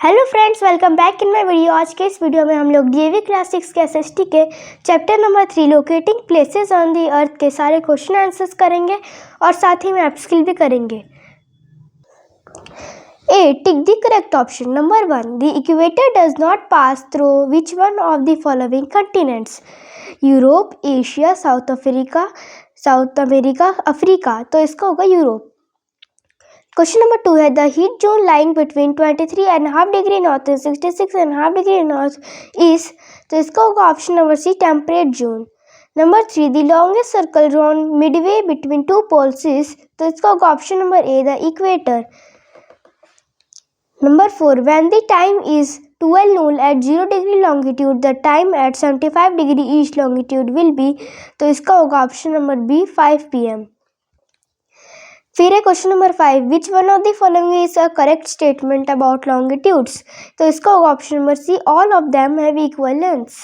Hello friends, welcome back in my video. आज के इस वीडियो में हम लोग डीएवी क्लास 6 के एसएसटी के chapter number 3 locating places on the earth के सारे क्वेश्चन आंसर्स करेंगे और साथ ही में ऐप स्किल भी करेंगे। A, tick the correct option. Number 1, the equator does not pass through which one of the following continents? Europe, Asia, South America, Africa. तो इसका होगा यूरोप। Question number 2 है the heat zone lying between 23.5 degree north and 66.5 degree north is, तो इसका होगा option number C temperate zone. Number 3 the longest circle drawn midway between two poles is, तो इसका होगा option number A the equator. Number 4 when the time is 12 noon at 0 degree longitude the time at 75 degree east longitude will be, तो इसका होगा option number B 5 PM। फिर है question number 5 which one of the following is a correct statement about longitudes? तो इसका होगा option number C all of them have equal lengths.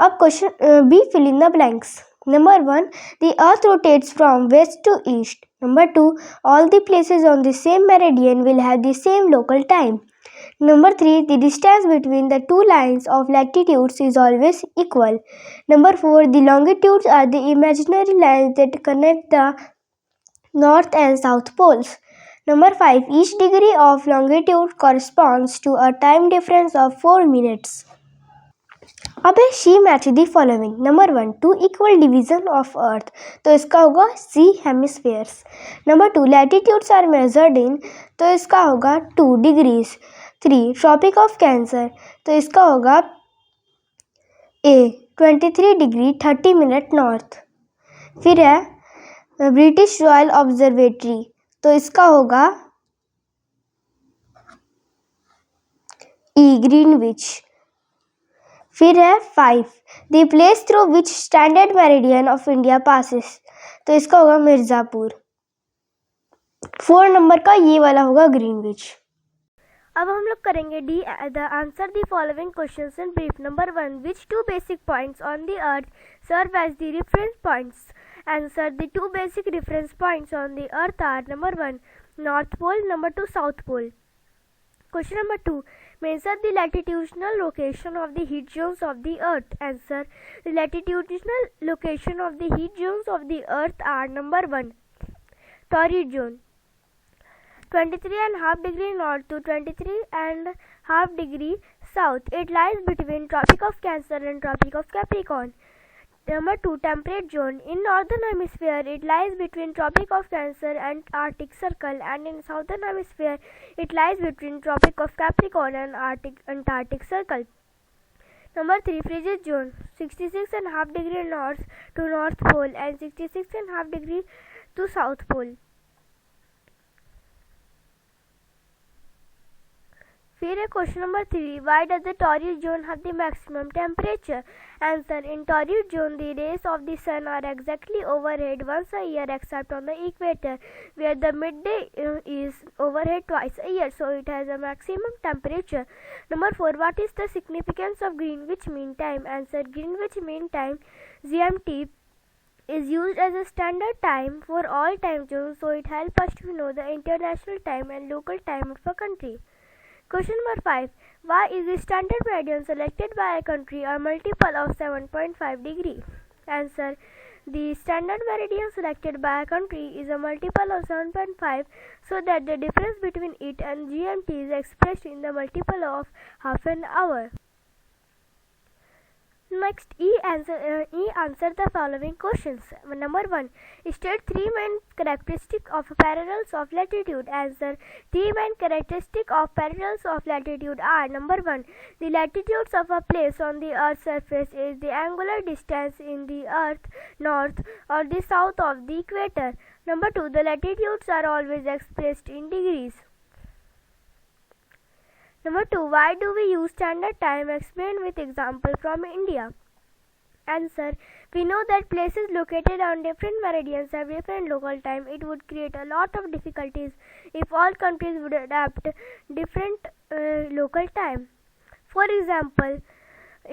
अब question B fill in the blanks. Number 1 the earth rotates from west to east. Number 2 all the places on the same meridian will have the same local time. Number 3 the distance between the two lines of latitudes is always equal. Number 4 the longitudes are the imaginary lines that connect the North and South poles. Number 5 each degree of longitude corresponds to a time difference of 4 minutes. अब है she match the following. Number 1 2 equal division of earth, तो इसका होगा C hemispheres. Number 2 latitudes are measured in, तो इसका होगा 2 degrees. 3 tropic of cancer, तो इसका होगा ए 23 डिग्री 30 मिनट नॉर्थ। फिर है ब्रिटिश रॉयल ऑब्जर्वेटरी, तो इसका होगा ई ग्रीनविच। फिर है 5 the place through which standard meridian of India passes, तो इसका होगा मिर्ज़ापुर। 4 नंबर का ये वाला होगा ग्रीनविच। अब हम लोग करेंगे D the answer the following questions in brief. Number 1 which 2 basic points on the earth serve as the reference points? Answer the 2 basic reference points on the earth are number 1 North Pole, number 2 South Pole. Question number 2 measure the latitudinal location of the heat zones of the earth. Answer the latitudinal location of the heat zones of the earth are number 1 torrid zone 23.5 degree north to 23.5 degree south. It lies between Tropic of Cancer and Tropic of Capricorn. Number 2 temperate zone in northern hemisphere it lies between Tropic of Cancer and Arctic Circle, and in southern hemisphere it lies between Tropic of Capricorn and Antarctic Circle. Number 3 frigid zone 66.5 degree north to North Pole and 66.5 degree to South Pole. फिर है question number 3 why does the torrid zone have the maximum temperature? Answer in torrid zone the rays of the sun are exactly overhead once a year except on the equator where the midday is overhead twice a year, so it has a maximum temperature. Number 4 what is the significance of Greenwich mean time? Answer Greenwich mean time GMT is used as a standard time for all time zones, so it helps us to know the international time and local time of a country. Question number 5 why is the standard meridian selected by a country a multiple of 7.5 degree? Answer the standard meridian selected by a country is a multiple of 7.5 so that the difference between it and GMT is expressed in the multiple of half an hour. Next, answer the following questions. Number 1 state 3 main characteristics of parallels of latitude. Answer 3 main characteristics of parallels of latitude are number 1 the latitudes of a place on the earth's surface is the angular distance in the earth north or the south of the equator. Number 2 the latitudes are always expressed in degrees. Number 2 why do we use standard time? Explain with example from India. Answer we know that places located on different meridians have different local time. It would create a lot of difficulties if all countries would adapt different local time. For example,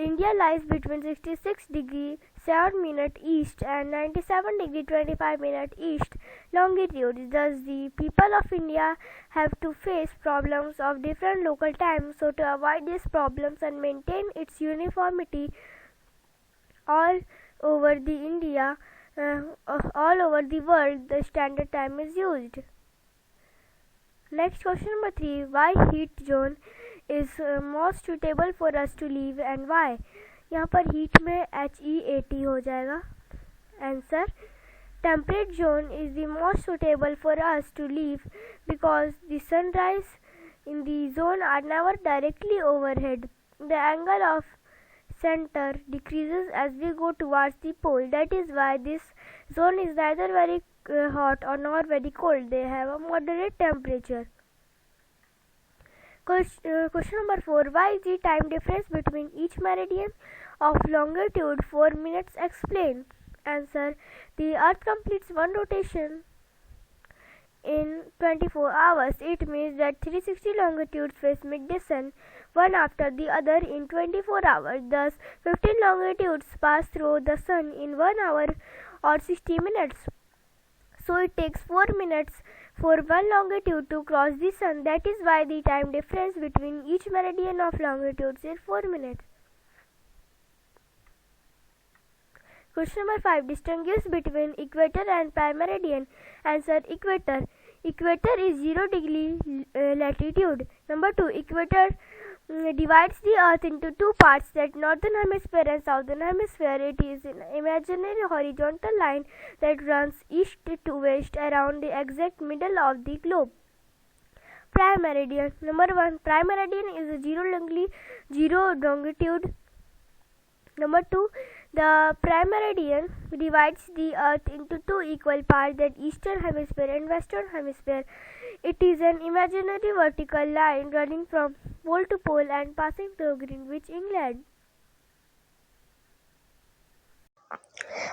India lies between 66 degree 7 minute east and 97 degree 25 minute east longitude. Thus, the people of India have to face problems of different local times. So, to avoid these problems and maintain its uniformity all over the India, all over the world, the standard time is used. Next, question number 3. Why heat zone is most suitable for us to live and why? यहाँ पर heat में HEAT हो जाएगा. Answer. Temperate zone is the most suitable for us to live because the sunrise in the zone are never directly overhead. The angle of center decreases as we go towards the pole. That is why this zone is neither very hot or nor very cold. They have a moderate temperature. Question number 4. Why is the time difference between each meridian of longitude 4 minutes? Explain. Answer. The earth completes one rotation in 24 hours. It means that 360 longitudes face midday sun one after the other in 24 hours. Thus, 15 longitudes pass through the sun in 1 hour or 60 minutes. So, it takes 4 minutes for one longitude to cross the sun. That is why the time difference between each meridian of longitudes is 4 minutes. Question number 5. Distinguish between equator and prime meridian. Answer. Equator. Equator is 0 degree latitude. Number 2. Equator divides the earth into two parts, that northern hemisphere and southern hemisphere. It is an imaginary horizontal line that runs east to west around the exact middle of the globe. Prime meridian. Number 1. Prime meridian is a zero longitude. Number 2. The prime meridian divides the earth into two equal parts, that eastern hemisphere and western hemisphere. It is an imaginary vertical line running from pole to pole and passing through Greenwich, England.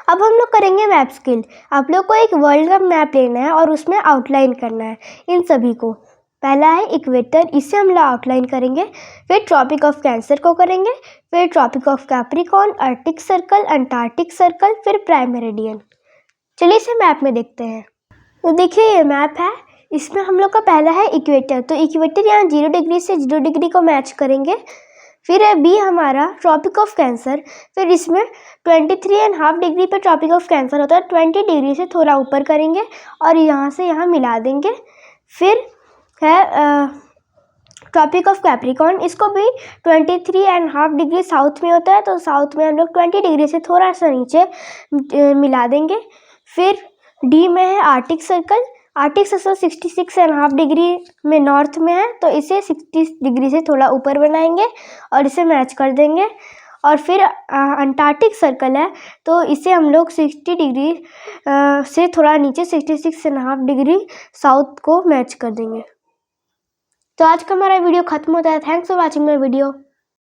अब हम लोग करेंगे map skill. आप लोग को एक world का map लेना है और उसमें आउटलाइन करना है इन सभी को. पहला है इक्वेटर, इसे हम लोग आउटलाइन करेंगे. फिर ट्रॉपिक ऑफ कैंसर को करेंगे, फिर tropic of Capricorn, Arctic circle, Antarctic circle, फिर प्राइम मेरिडियन. चलिए इसे मैप में देखते हैं. तो देखिए ये मैप है, इसमें हम लोग का पहला है इक्वेटर. तो इक्वेटर यहाँ 0 डिग्री से 0 डिग्री को मैच करेंगे. फिर है बी हमारा ट्रॉपिक ऑफ कैंसर. फिर इसमें 23.5 डिग्री पर ट्रॉपिक ऑफ कैंसर होता है. 20 डिग्री से थोड़ा ऊपर करेंगे और यहाँ से यहाँ मिला देंगे. फिर है ट्रॉपिक ऑफ कैप्रिकॉर्न. इसको भी 23.5 डिग्री साउथ में होता है, तो साउथ में हम लोग 20 डिग्री से थोड़ा सा नीचे मिला देंगे. फिर डी में है Arctic circle. Arctic circle 66.5 degree में नॉर्थ में है, तो इसे 60 डिग्री से थोड़ा ऊपर बनाएंगे और इसे मैच कर देंगे. और फिर अंटार्कटिक सर्कल है, तो इसे हम लोग 60 डिग्री से थोड़ा नीचे 66.5 डिग्री साउथ को मैच कर देंगे. तो आज का हमारा वीडियो खत्म होता है. Thanks for watching my video.